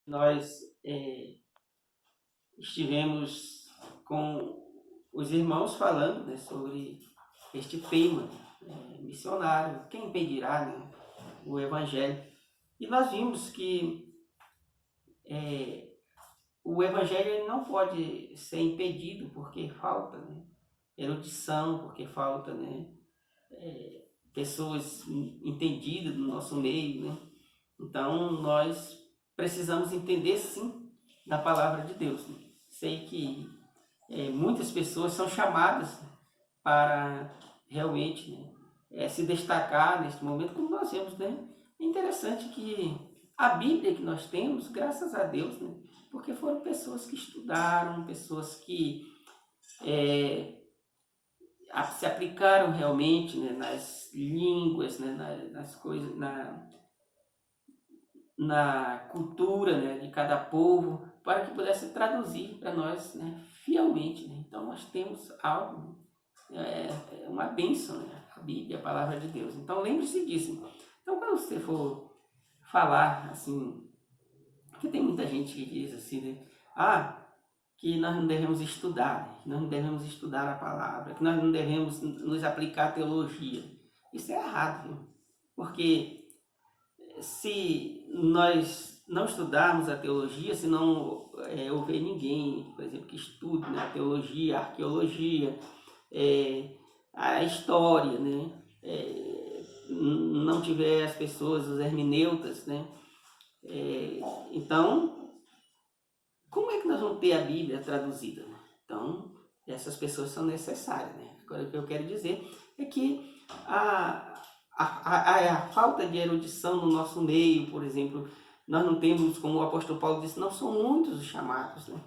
Nós estivemos com os irmãos falando, né, sobre este tema, missionário, quem impedirá, né, o Evangelho. E nós vimos que o Evangelho ele não pode ser impedido porque falta, né, erudição, porque falta, né, pessoas entendidas no nosso meio, né? Então nós precisamos entender sim da palavra de Deus, né? Sei que muitas pessoas são chamadas para realmente, né, se destacar neste momento, como nós vemos, né? É interessante que a Bíblia que nós temos, graças a Deus, né, porque foram pessoas que estudaram, pessoas que se aplicaram realmente, né, nas línguas, né, nas coisas, na cultura, né, de cada povo, para que pudesse traduzir para nós, né, fielmente. Né? Então nós temos algo, uma bênção, né? A Bíblia, a palavra de Deus. Então lembre-se disso. Então quando você for falar assim, porque tem muita gente que diz assim, né, que nós não devemos estudar, né? Que nós não devemos estudar a palavra, que nós não devemos nos aplicar a teologia. Isso é errado, viu? Porque se nós não estudarmos a teologia, se não houver ninguém, por exemplo, que estude, né, a teologia, a arqueologia, a história, né, não tiver as pessoas, os hermeneutas, né, então, como é que nós vamos ter a Bíblia traduzida? Né? Então, essas pessoas são necessárias. Né? Agora, o que eu quero dizer é que a falta de erudição no nosso meio, por exemplo, nós não temos, como o apóstolo Paulo disse, não são muitos os chamados. Né?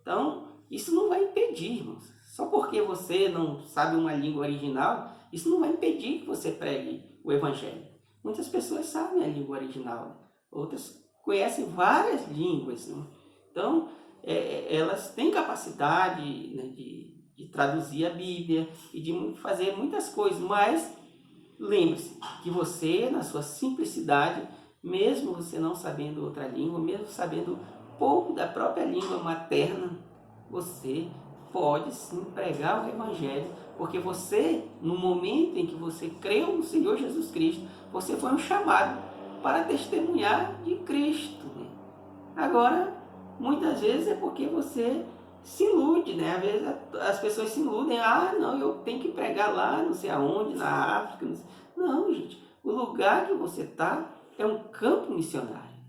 Então, isso não vai impedir, irmãos. Só porque você não sabe uma língua original, isso não vai impedir que você pregue o Evangelho. Muitas pessoas sabem a língua original, né? Outras conhecem várias línguas. Né? Então, elas têm capacidade, né, de traduzir a Bíblia e de fazer muitas coisas, mas lembre-se que você, na sua simplicidade, mesmo você não sabendo outra língua, mesmo sabendo pouco da própria língua materna, você pode sim pregar o Evangelho, porque você, no momento em que você creu no Senhor Jesus Cristo, você foi um chamado para testemunhar de Cristo. Né? Agora, muitas vezes é porque você se ilude, né? Às vezes as pessoas se iludem, não, eu tenho que pregar lá, não sei aonde, na África. Não, gente, o lugar que você está é um campo missionário.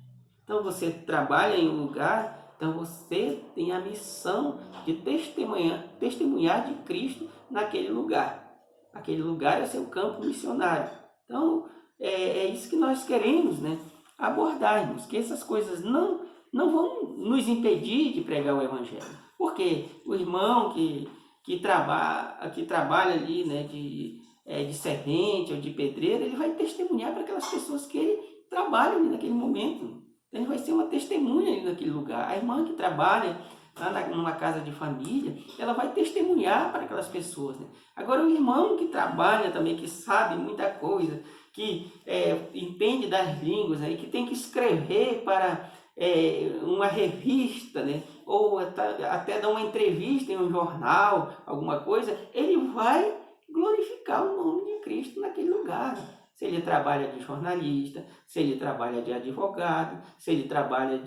Então você trabalha em um lugar, então você tem a missão de testemunhar de Cristo naquele lugar. Aquele lugar é seu campo missionário. Então é isso que nós queremos, né? Abordarmos, que essas coisas não vão nos impedir de pregar o Evangelho. Porque o irmão que trabalha ali, né, de servente ou de pedreiro, ele vai testemunhar para aquelas pessoas que ele trabalha ali naquele momento. Ele vai ser uma testemunha ali naquele lugar. A irmã que trabalha lá numa casa de família, ela vai testemunhar para aquelas pessoas. Né? Agora, o irmão que trabalha também, que sabe muita coisa, que entende das línguas, né? E que tem que escrever para uma revista, né? Ou até dar uma entrevista em um jornal, alguma coisa, ele vai glorificar o nome de Cristo naquele lugar. Se ele trabalha de jornalista, se ele trabalha de advogado, se ele trabalha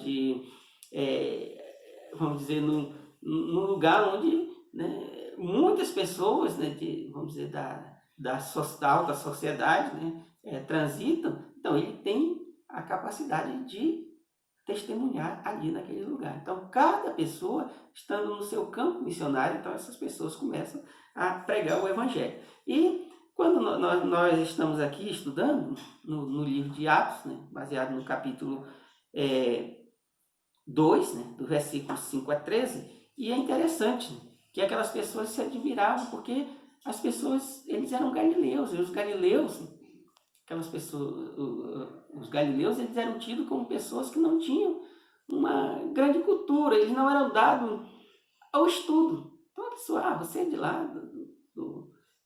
vamos dizer, num lugar onde, né, muitas pessoas, né, vamos dizer, da alta sociedade, né, transitam, então ele tem a capacidade de testemunhar ali naquele lugar. Então, cada pessoa estando no seu campo missionário, então essas pessoas começam a pregar o Evangelho. E quando nós estamos aqui estudando no livro de Atos, né, baseado no capítulo 2, né, do versículo 5 a 13, e é interessante, né, que aquelas pessoas se admiravam, porque as pessoas, eles eram galileus, e os galileus, aquelas pessoas, os galileus, eles eram tidos como pessoas que não tinham uma grande cultura, eles não eram dados ao estudo. Então a pessoa, você é de lá,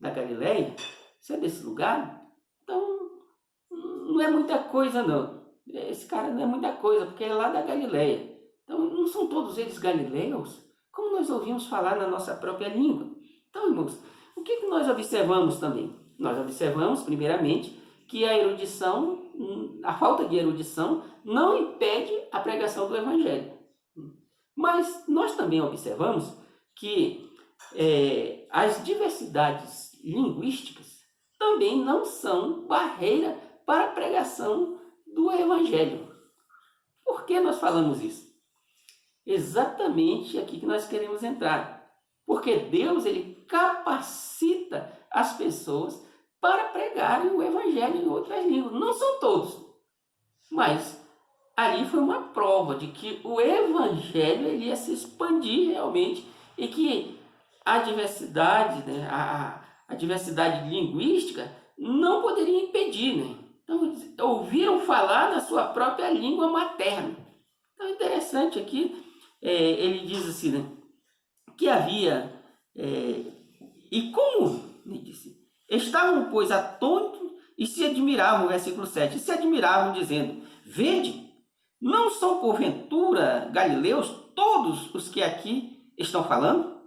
da Galileia, você é desse lugar, então não é muita coisa não. esse cara não é muita coisa, porque é lá da Galileia. Então, não são todos eles galileus? Como nós ouvimos falar na nossa própria língua. Então, irmãos, o que nós observamos também? Nós observamos, primeiramente, que a erudição, a falta de erudição, não impede a pregação do Evangelho. Mas nós também observamos que as diversidades linguísticas também não são barreira para a pregação do Evangelho. Por que nós falamos isso? Exatamente aqui que nós queremos entrar. Porque Deus, ele capacita as pessoas para pregarem o Evangelho em outras línguas. Não são todos, mas ali foi uma prova de que o Evangelho ele ia se expandir realmente e que a diversidade, né, a diversidade linguística não poderia impedir. Né? Então, eles ouviram falar na sua própria língua materna. Então, interessante aqui, ele diz assim, né, que havia, e como, ele disse, estavam, pois, atônitos e se admiravam, versículo 7, se admiravam dizendo, vede, não são porventura galileus todos os que aqui estão falando?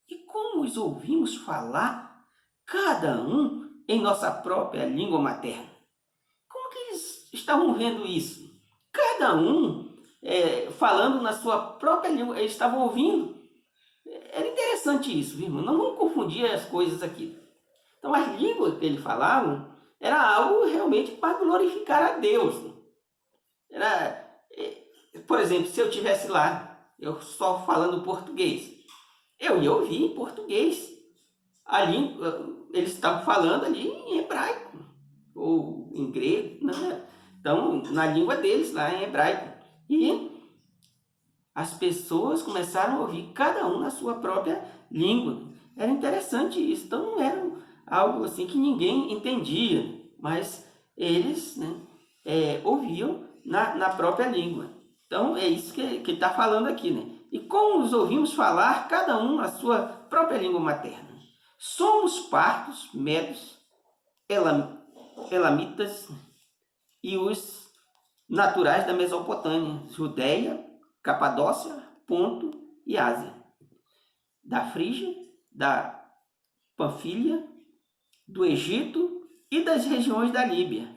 E como os ouvimos falar, cada um em nossa própria língua materna? Como que eles estavam vendo isso? Cada um falando na sua própria língua, eles estavam ouvindo. Era interessante isso, viu, irmão? Não vamos confundir as coisas aqui. Então, as línguas que eles falavam era algo realmente para glorificar a Deus. Era, por exemplo, se eu estivesse lá, eu só falando português, eu ia ouvir em português. A língua, eles estavam falando ali em hebraico, ou em grego, né? Então, na língua deles, lá em hebraico. E as pessoas começaram a ouvir cada um na sua própria língua. Era interessante isso. Então, não era algo assim que ninguém entendia, mas eles, né, ouviam na própria língua. Então, é isso que ele está falando aqui. Né? E como os ouvimos falar, cada um na sua própria língua materna. Somos partos, medos, elamitas e os naturais da Mesopotâmia, Judéia, Capadócia, Ponto e Ásia, da Frígia, da Panfilha, do Egito e das regiões da Líbia,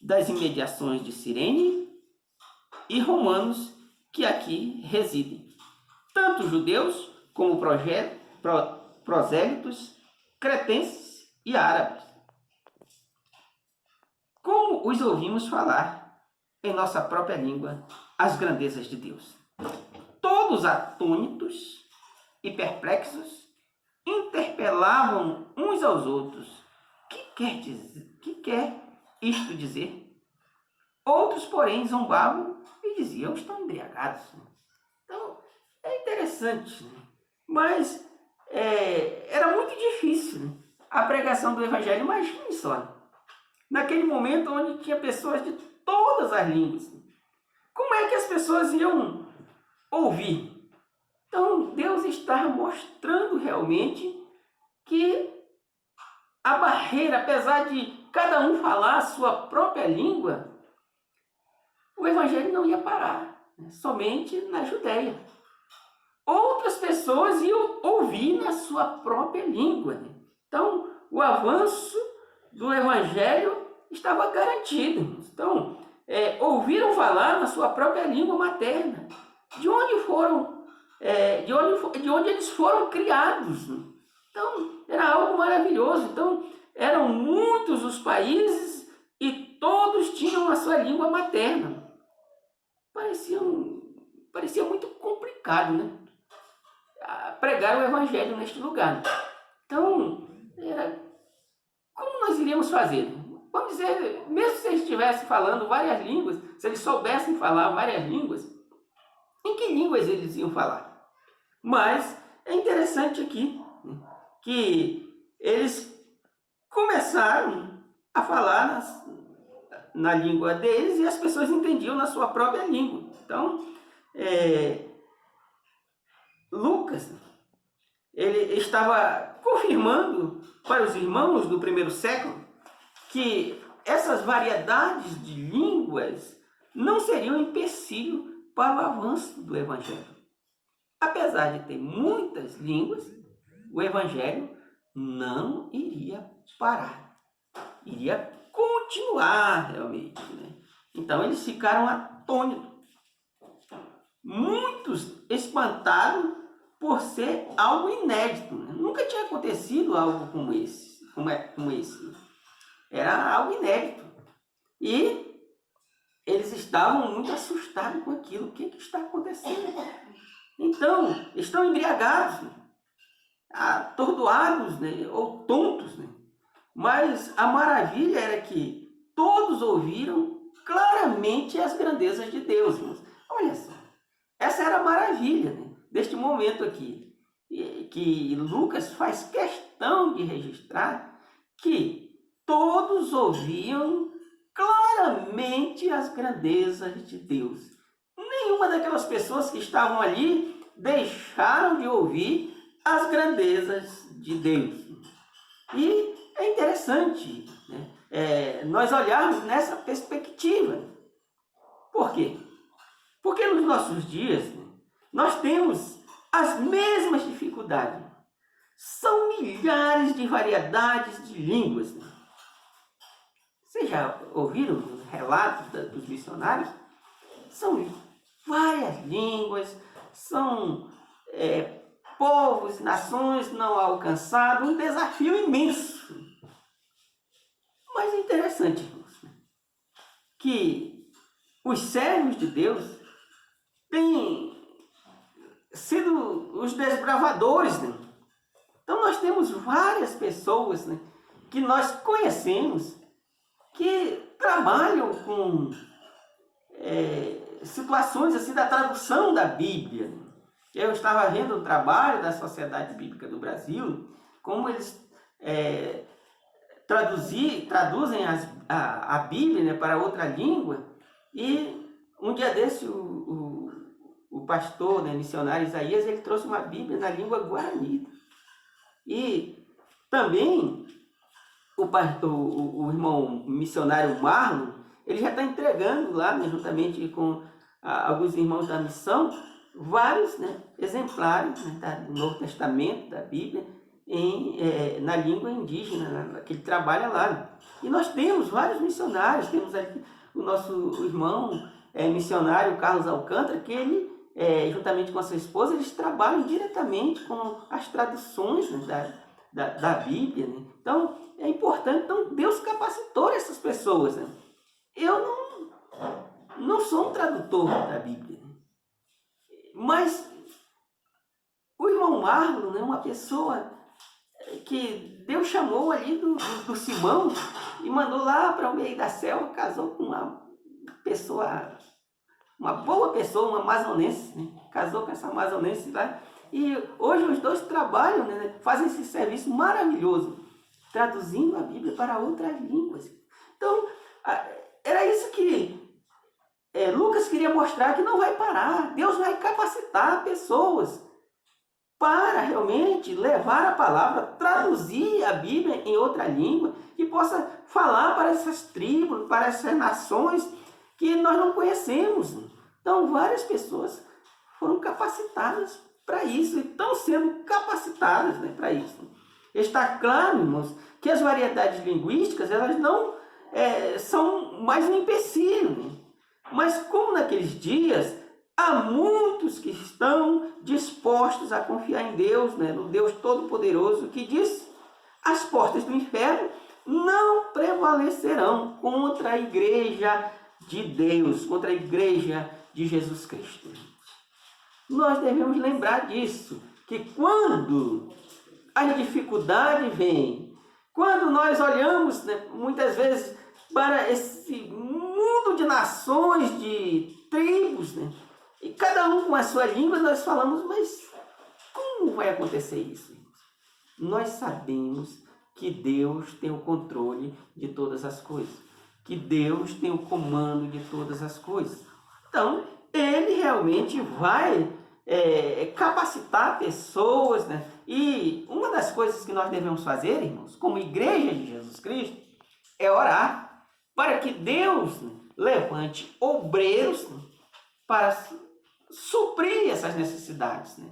das imediações de Cirene e romanos que aqui residem, tanto judeus como prosélitos, cretenses e árabes. Como os ouvimos falar em nossa própria língua as grandezas de Deus. Todos atônitos e perplexos interpelavam uns aos outros. Que quer isto dizer? Outros, porém, zombavam e diziam, estão embriagados. Então, é interessante, mas era muito difícil a pregação do Evangelho. Imagine só, naquele momento onde tinha pessoas de todas as línguas. Como é que as pessoas iam ouvir? Então, Deus está mostrando realmente que a barreira, apesar de cada um falar a sua própria língua, o Evangelho não ia parar, somente na Judéia. Outras pessoas iam ouvir na sua própria língua. Então, o avanço do Evangelho estava garantido. Então, ouviram falar na sua própria língua materna, de onde foram, de onde eles foram criados. Então, era algo maravilhoso. Então, eram muitos os países e todos tinham a sua língua materna. Parecia muito complicado, né? Pregar o Evangelho neste lugar. Então, como nós iríamos fazer? Vamos dizer, mesmo se eles estivessem falando várias línguas, se eles soubessem falar várias línguas, em que línguas eles iam falar? Mas é interessante aqui que eles começaram a falar na língua deles e as pessoas entendiam na sua própria língua. Então, Lucas, ele estava confirmando para os irmãos do primeiro século que essas variedades de línguas não seria um empecilho para o avanço do Evangelho. Apesar de ter muitas línguas, o Evangelho não iria parar, iria continuar realmente, né? Então eles ficaram atônitos, muitos espantados por ser algo inédito, né? Nunca tinha acontecido algo como esse, como esse. Era algo inédito. E eles estavam muito assustados com aquilo. O que está acontecendo? Então, estão embriagados, né? Atordoados, né? Ou tontos, né? Mas a maravilha era que todos ouviram claramente as grandezas de Deus, irmãos. Olha só, essa era a maravilha, né, deste momento aqui, que Lucas faz questão de registrar que todos ouviam claramente as grandezas de Deus. Nenhuma daquelas pessoas que estavam ali deixaram de ouvir as grandezas de Deus. E é interessante, né, nós olharmos nessa perspectiva. Por quê? Porque nos nossos dias, né, nós temos as mesmas dificuldades. São milhares de variedades de línguas. Né? Vocês já ouviram os relatos dos missionários? São várias línguas, são povos e nações não alcançados, um desafio imenso. Mas é interessante, irmãos, que os servos de Deus têm sido os desbravadores, né? Então nós temos várias pessoas, né, que nós conhecemos que trabalham com situações assim da tradução da Bíblia. Eu estava vendo o trabalho da Sociedade Bíblica do Brasil, como eles traduzem a Bíblia, né, para outra língua. E um dia desse o pastor, né, missionário Isaías, ele trouxe uma Bíblia na língua guarani. E também o irmão missionário Marlon, ele já está entregando lá, né, juntamente com alguns irmãos da missão, vários, né, exemplares, né, do Novo Testamento, da Bíblia, na língua indígena, que ele trabalha lá. E nós temos vários missionários, temos aqui o nosso irmão missionário Carlos Alcântara, que ele, juntamente com a sua esposa, eles trabalham diretamente com as traduções, né, da Bíblia. Né? Então, é importante. Então, Deus capacitou essas pessoas. Né? Eu não sou um tradutor da Bíblia, né? Mas o irmão Marlon, né, uma pessoa que Deus chamou ali do Simão e mandou lá para o meio da selva, casou com uma pessoa, uma boa pessoa, uma amazonense, né? Casou com essa amazonense lá. E hoje os dois trabalham, né, fazem esse serviço maravilhoso, traduzindo a Bíblia para outras línguas. Então, era isso que Lucas queria mostrar, que não vai parar. Deus vai capacitar pessoas para realmente levar a palavra, traduzir a Bíblia em outra língua, que possa falar para essas tribos, para essas nações que nós não conhecemos. Então, várias pessoas foram capacitadas para isso, e estão sendo capacitadas, né, para isso. Está claro, irmãos, que as variedades linguísticas, elas não são mais um empecilho, né? Mas como naqueles dias, há muitos que estão dispostos a confiar em Deus, né, no Deus Todo-Poderoso, que diz: as portas do inferno não prevalecerão contra a igreja de Deus, contra a igreja de Jesus Cristo. Nós devemos lembrar disso, que quando as dificuldades vêm, quando nós olhamos, né, muitas vezes para esse mundo de nações, de tribos, né, e cada um com a sua língua, nós falamos: mas como vai acontecer isso? Nós sabemos que Deus tem o controle de todas as coisas, que Deus tem o comando de todas as coisas. Então, Ele realmente vai capacitar pessoas, né? E uma das coisas que nós devemos fazer, irmãos, como igreja de Jesus Cristo, é orar para que Deus levante obreiros, né, para suprir essas necessidades, né?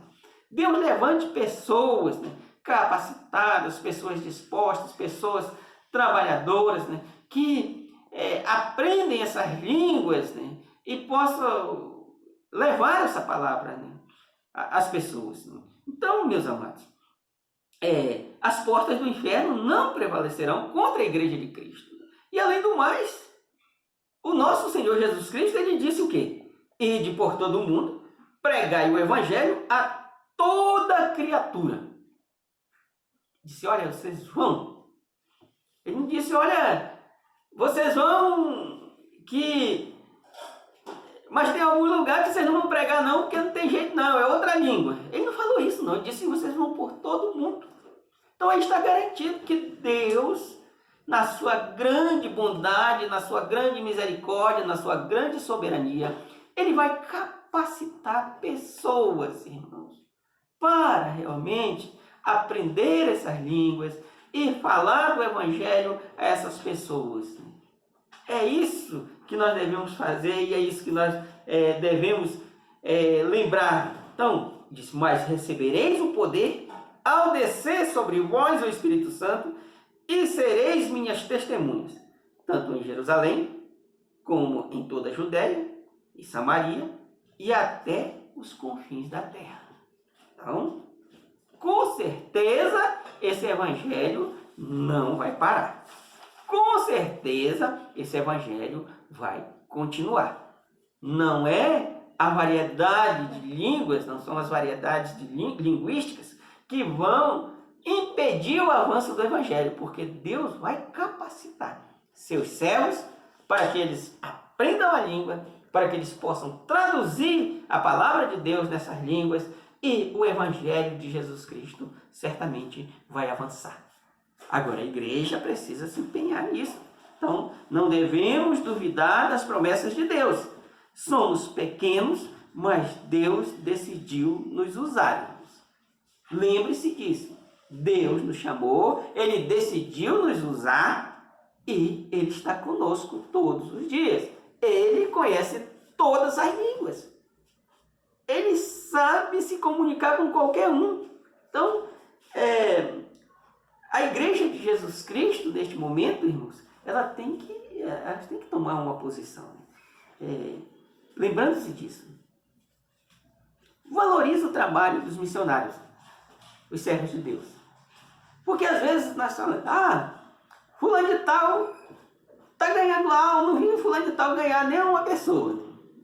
Deus levante pessoas, né, capacitadas, pessoas dispostas, pessoas trabalhadoras, né, que aprendem essas línguas, né, e possam levar essa palavra, né, às pessoas, né? Então, meus amados, as portas do inferno não prevalecerão contra a igreja de Cristo. E além do mais, o nosso Senhor Jesus Cristo, ele disse o quê? Ide por todo o mundo, pregai o evangelho a toda criatura. Disse, olha, vocês vão. Ele não disse, olha, vocês vão que... Mas tem algum lugar que vocês não vão pregar não, porque não tem jeito não, é outra língua. Ele não falou isso não, ele disse, vocês vão por todo mundo. Então aí está garantido que Deus, na sua grande bondade, na sua grande misericórdia, na sua grande soberania, ele vai capacitar pessoas, irmãos, para realmente aprender essas línguas e falar do evangelho a essas pessoas. É isso que nós devemos fazer e é isso que nós devemos lembrar. Então, disse, mas recebereis o poder ao descer sobre vós o Espírito Santo e sereis minhas testemunhas, tanto em Jerusalém, como em toda a Judéia e Samaria e até os confins da terra. Então, com certeza, esse evangelho não vai parar. Com certeza, esse evangelho vai continuar. Não é a variedade de línguas, não são as variedades linguísticas que vão impedir o avanço do evangelho, porque Deus vai capacitar seus servos para que eles aprendam a língua, para que eles possam traduzir a palavra de Deus nessas línguas e o evangelho de Jesus Cristo certamente vai avançar. Agora, a igreja precisa se empenhar nisso. Então, não devemos duvidar das promessas de Deus. Somos pequenos, mas Deus decidiu nos usar. Lembre-se disso. Deus nos chamou, Ele decidiu nos usar e Ele está conosco todos os dias. Ele conhece todas as línguas. Ele sabe se comunicar com qualquer um. Então, a igreja de Jesus Cristo, neste momento, irmãos, ela tem que tomar uma posição. Lembrando-se disso. Valorize o trabalho dos missionários, os servos de Deus. Porque às vezes nós falamos, fulano de tal está ganhando lá, eu não vi fulano de tal ganhar nem uma pessoa.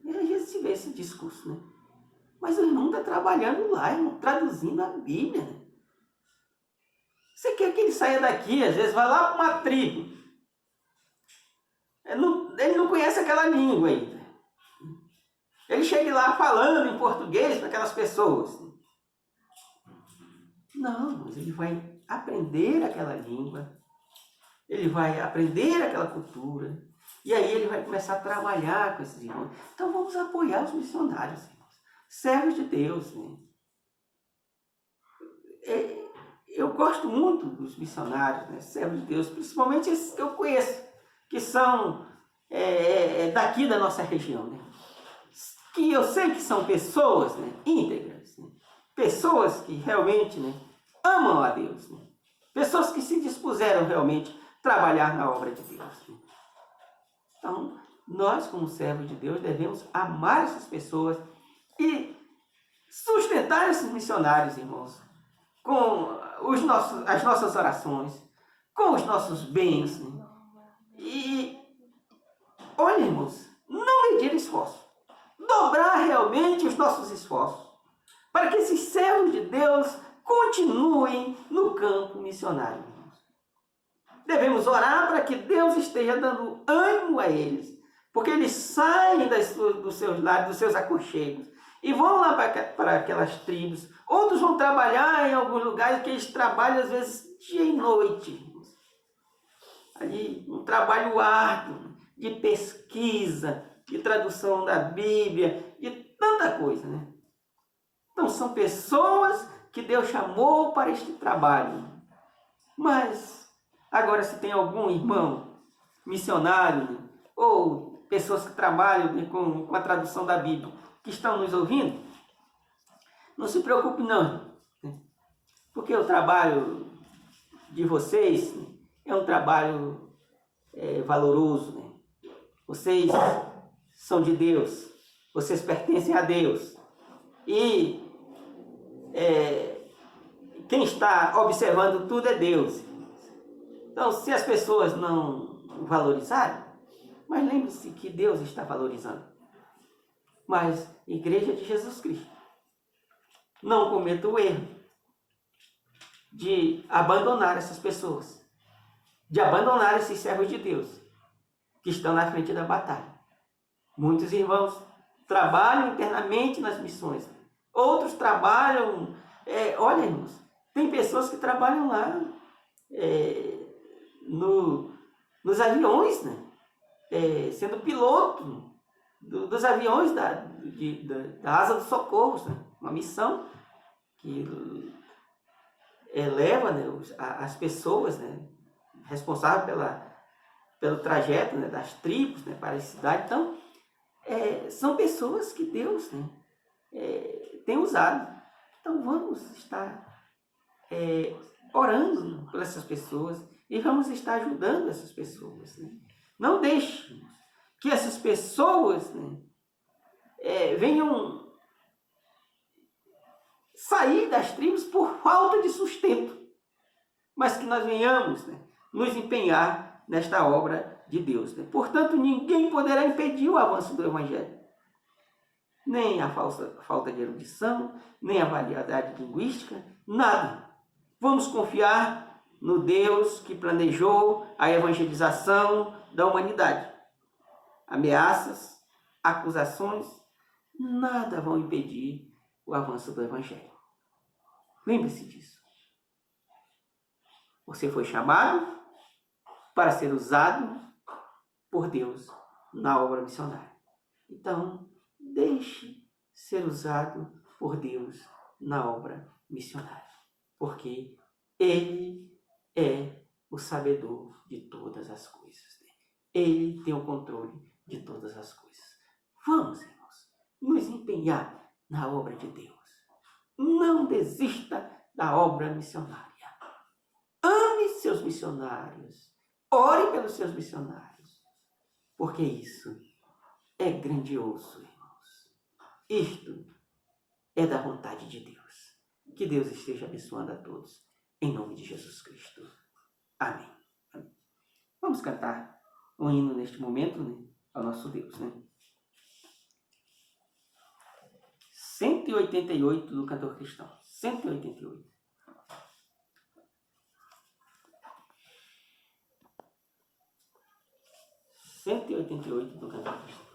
E às vezes se vê esse discurso, né? Mas o irmão está trabalhando lá, irmão, traduzindo a Bíblia, né? Você quer que ele saia daqui, às vezes vai lá para uma tribo. Ele não conhece aquela língua ainda. Ele chega lá falando em português para aquelas pessoas. Não, mas ele vai aprender aquela língua, ele vai aprender aquela cultura, e aí ele vai começar a trabalhar com esses irmãos. Então vamos apoiar os missionários, irmãos, servos de Deus, né? Eu gosto muito dos missionários, né, servos de Deus, principalmente esses que eu conheço, que são daqui da nossa região, né? Que eu sei que são pessoas, né, íntegras, né? Pessoas que realmente, né, amam a Deus, né? Pessoas que se dispuseram realmente a trabalhar na obra de Deus, né? Então, nós como servos de Deus devemos amar essas pessoas e sustentar esses missionários, irmãos, com as nossas orações, com os nossos bens, né? E, olha, irmãos, não medir esforço, dobrar realmente os nossos esforços, para que esses servos de Deus continuem no campo missionário. Devemos orar para que Deus esteja dando ânimo a eles, porque eles saem dos seus lares, dos seus aconchegos, e vão lá para aquelas tribos. Outros vão trabalhar em alguns lugares que eles trabalham às vezes dia e noite. Ali, um trabalho árduo de pesquisa, de tradução da Bíblia, de tanta coisa, né? Então, são pessoas que Deus chamou para este trabalho. Mas, agora, se tem algum irmão missionário, né, ou pessoas que trabalham, né, com a tradução da Bíblia, que estão nos ouvindo, não se preocupe não, né? Porque o trabalho de vocês é um trabalho valoroso, né? Vocês são de Deus, vocês pertencem a Deus. E quem está observando tudo é Deus. Então, se as pessoas não valorizarem, mas lembre-se que Deus está valorizando. Mas, Igreja de Jesus Cristo, não cometa o erro de abandonar essas pessoas, de abandonar esses servos de Deus que estão na frente da batalha. Muitos irmãos trabalham internamente nas missões, outros trabalham, olha, irmãos, tem pessoas que trabalham lá nos aviões, né? Sendo piloto dos aviões da Asa dos Socorros, né? Uma missão que leva, né, as pessoas, né, responsáveis pelo trajeto, né, das tribos, né, para a cidade. Então, são pessoas que Deus, né, tem usado. Então, vamos estar orando por essas pessoas e vamos estar ajudando essas pessoas, né? Não deixe que essas pessoas, né, venham sair das tribos por falta de sustento, mas que nós venhamos, né, nos empenhar nesta obra de Deus, né? Portanto, ninguém poderá impedir o avanço do Evangelho. Nem a falta de erudição, nem a variedade linguística, nada. Vamos confiar no Deus que planejou a evangelização da humanidade. Ameaças, acusações, nada vão impedir o avanço do Evangelho. Lembre-se disso. Você foi chamado para ser usado por Deus na obra missionária. Então, deixe ser usado por Deus na obra missionária, porque Ele é o sabedor de todas as coisas. Ele tem o controle de todas as coisas. Vamos, irmãos, nos empenhar na obra de Deus. Não desista da obra missionária. Ame seus missionários. Ore pelos seus missionários. Porque isso é grandioso, irmãos. Isto é da vontade de Deus. Que Deus esteja abençoando a todos. Em nome de Jesus Cristo. Amém. Vamos cantar um hino neste momento, né, ao nosso Deus, né? 188 do cantor cristão. 188. Do cantor cristão.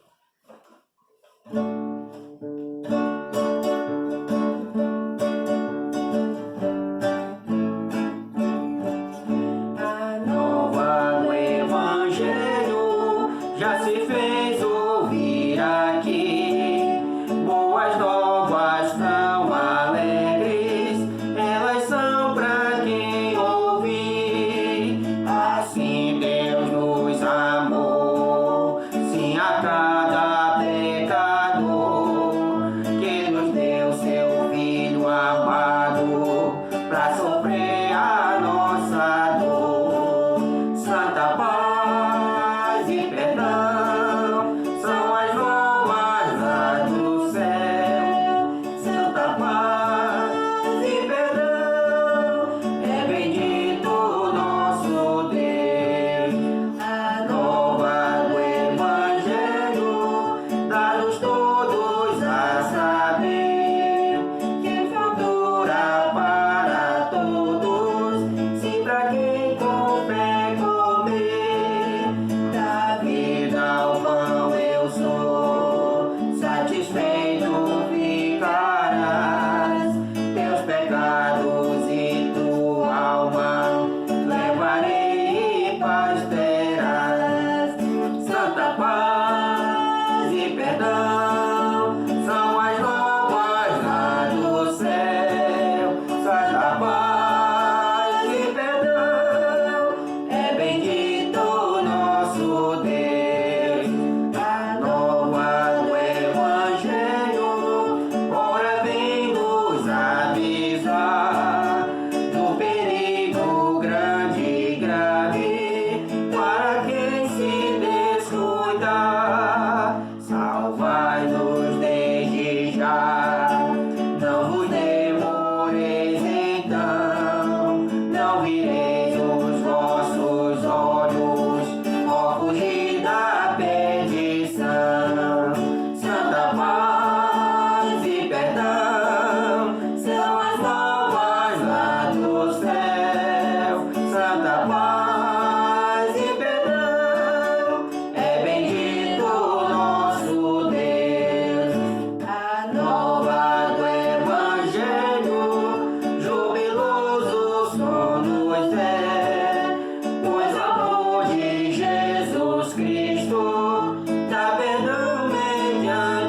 Assim Deus nos amou, sim,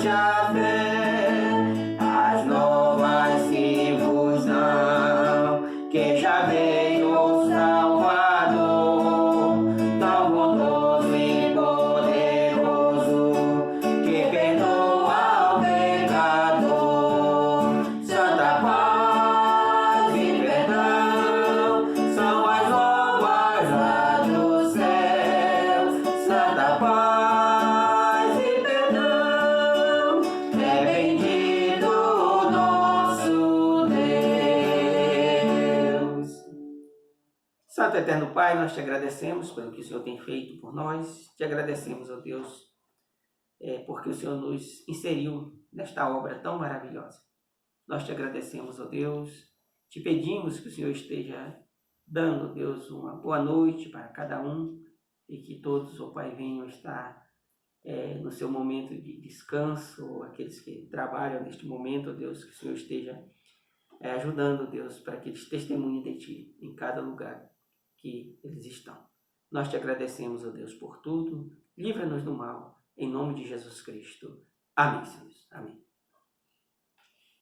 levante a fé, as novas se vos dão, que já veio o Salvador, tão bondoso e poderoso, que perdoa o pecador. Santa paz e perdão são as novas lá do céu. Santa paz e perdão, é bendito o nosso Deus. Santo Eterno Pai, nós te agradecemos pelo que o Senhor tem feito por nós. Te agradecemos, ó Deus, porque o Senhor nos inseriu nesta obra tão maravilhosa. Nós te agradecemos, ó Deus, te pedimos que o Senhor esteja dando, ó Deus, uma boa noite para cada um e que todos, ó Pai, venham estar no seu momento de descanso, aqueles que trabalham neste momento, ó Deus, que o Senhor esteja ajudando, ó Deus, para que eles testemunhem de Ti em cada lugar que eles estão. Nós te agradecemos, ó Deus, por tudo. Livra-nos do mal, em nome de Jesus Cristo. Amém, Senhor. Amém.